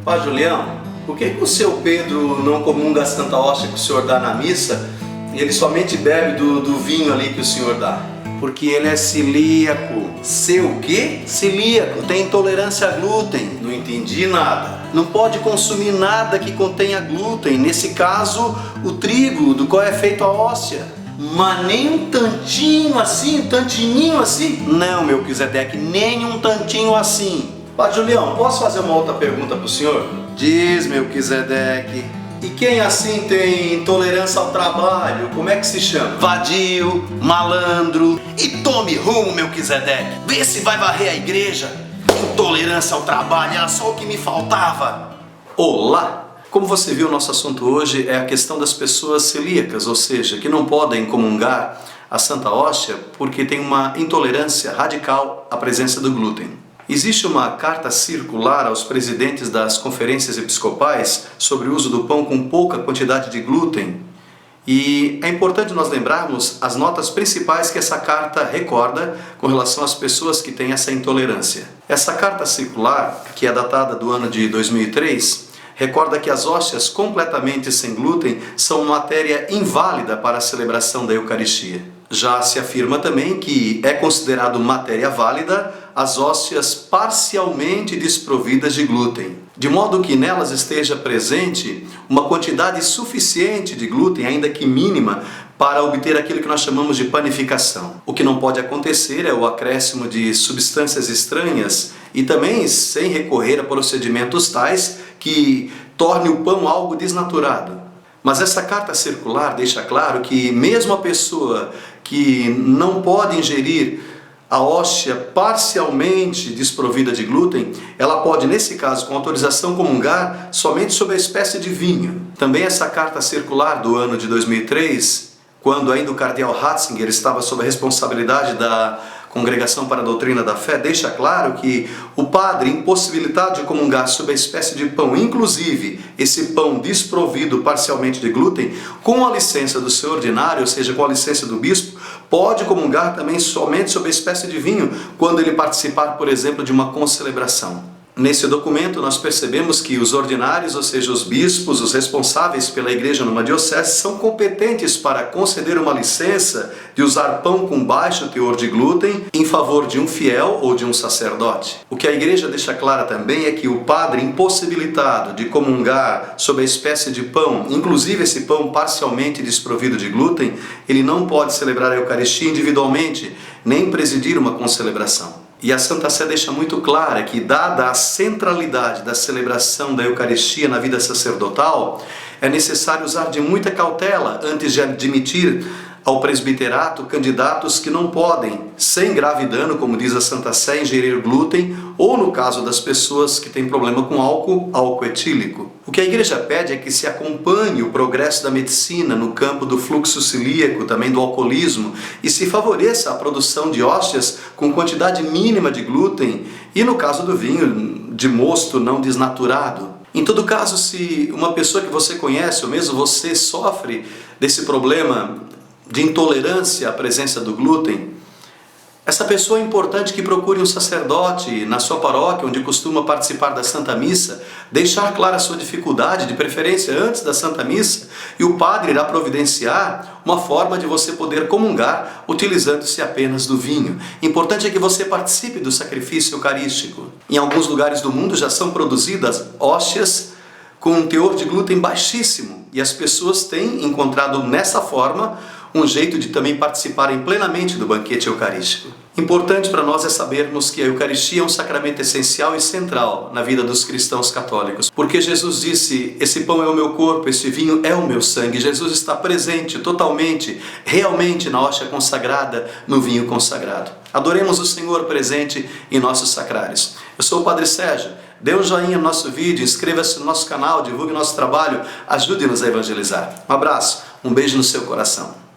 Pá, Julião, por que o seu Pedro não comunga a Santa Hóstia que o senhor dá na missa e ele somente bebe do vinho ali que o senhor dá? Porque ele é celíaco. Seu quê? Celíaco, tem intolerância a glúten. Não entendi nada. Não pode consumir nada que contenha glúten, nesse caso, o trigo, do qual é feito a hóstia. Mas nem um tantinho assim, um tantininho assim? Não, Melquisedeque, nem um tantinho assim. Pá, Julião, posso fazer uma outra pergunta para o senhor? Diz, Melquisedeque. E quem assim tem intolerância ao trabalho, como é que se chama? Vadio, malandro. E tome rumo, Melquisedeque. Vê se vai varrer a igreja. Intolerância ao trabalho era só o que me faltava. Olá! Como você viu, nosso assunto hoje é a questão das pessoas celíacas, ou seja, que não podem comungar a Santa Hóstia porque tem uma intolerância radical à presença do glúten. Existe uma carta circular aos presidentes das conferências episcopais sobre o uso do pão com pouca quantidade de glúten. E é importante nós lembrarmos as notas principais que essa carta recorda com relação às pessoas que têm essa intolerância. Essa carta circular, que é datada do ano de 2003, recorda que as hóstias completamente sem glúten são matéria inválida para a celebração da Eucaristia. Já se afirma também que é considerado matéria válida as hóstias parcialmente desprovidas de glúten, de modo que nelas esteja presente uma quantidade suficiente de glúten, ainda que mínima, para obter aquilo que nós chamamos de panificação. O que não pode acontecer é o acréscimo de substâncias estranhas e também sem recorrer a procedimentos tais que torne o pão algo desnaturado. Mas essa carta circular deixa claro que mesmo a pessoa que não pode ingerir a hóstia parcialmente desprovida de glúten, ela pode, nesse caso, com autorização, comungar somente sob a espécie de vinho. Também essa carta circular do ano de 2003, quando ainda o cardeal Ratzinger estava sob a responsabilidade da Congregação para a Doutrina da Fé, deixa claro que o padre, impossibilitado de comungar sob a espécie de pão, inclusive esse pão desprovido parcialmente de glúten, com a licença do seu ordinário, ou seja, com a licença do bispo, pode comungar também somente sob a espécie de vinho, quando ele participar, por exemplo, de uma concelebração. Nesse documento nós percebemos que os ordinários, ou seja, os bispos, os responsáveis pela igreja numa diocese, são competentes para conceder uma licença de usar pão com baixo teor de glúten em favor de um fiel ou de um sacerdote. O que a igreja deixa clara também é que o padre impossibilitado de comungar sob a espécie de pão, inclusive esse pão parcialmente desprovido de glúten, ele não pode celebrar a Eucaristia individualmente, nem presidir uma concelebração. E a Santa Sé deixa muito clara que, dada a centralidade da celebração da Eucaristia na vida sacerdotal, é necessário usar de muita cautela antes de admitir ao presbiterato candidatos que não podem, sem grave dano, como diz a Santa Sé, ingerir glúten, ou no caso das pessoas que têm problema com álcool etílico. O que a igreja pede é que se acompanhe o progresso da medicina no campo do fluxo celíaco, também do alcoolismo, e se favoreça a produção de hóstias com quantidade mínima de glúten e, no caso do vinho, de mosto não desnaturado. Em todo caso, se uma pessoa que você conhece, ou mesmo você, sofre desse problema de intolerância à presença do glúten, essa pessoa é importante que procure um sacerdote na sua paróquia, onde costuma participar da Santa Missa, deixar clara a sua dificuldade, de preferência antes da Santa Missa, e o padre irá providenciar uma forma de você poder comungar utilizando-se apenas do vinho. Importante é que você participe do sacrifício eucarístico. Em alguns lugares do mundo já são produzidas hóstias com um teor de glúten baixíssimo, e as pessoas têm encontrado nessa forma um jeito de também participarem plenamente do banquete eucarístico. Importante para nós é sabermos que a Eucaristia é um sacramento essencial e central na vida dos cristãos católicos, porque Jesus disse: esse pão é o meu corpo, esse vinho é o meu sangue. Jesus está presente totalmente, realmente na hóstia consagrada, no vinho consagrado. Adoremos o Senhor presente em nossos sacrários. Eu sou o Padre Sérgio. Dê um joinha no nosso vídeo, inscreva-se no nosso canal, divulgue nosso trabalho, ajude-nos a evangelizar. Um abraço, um beijo no seu coração.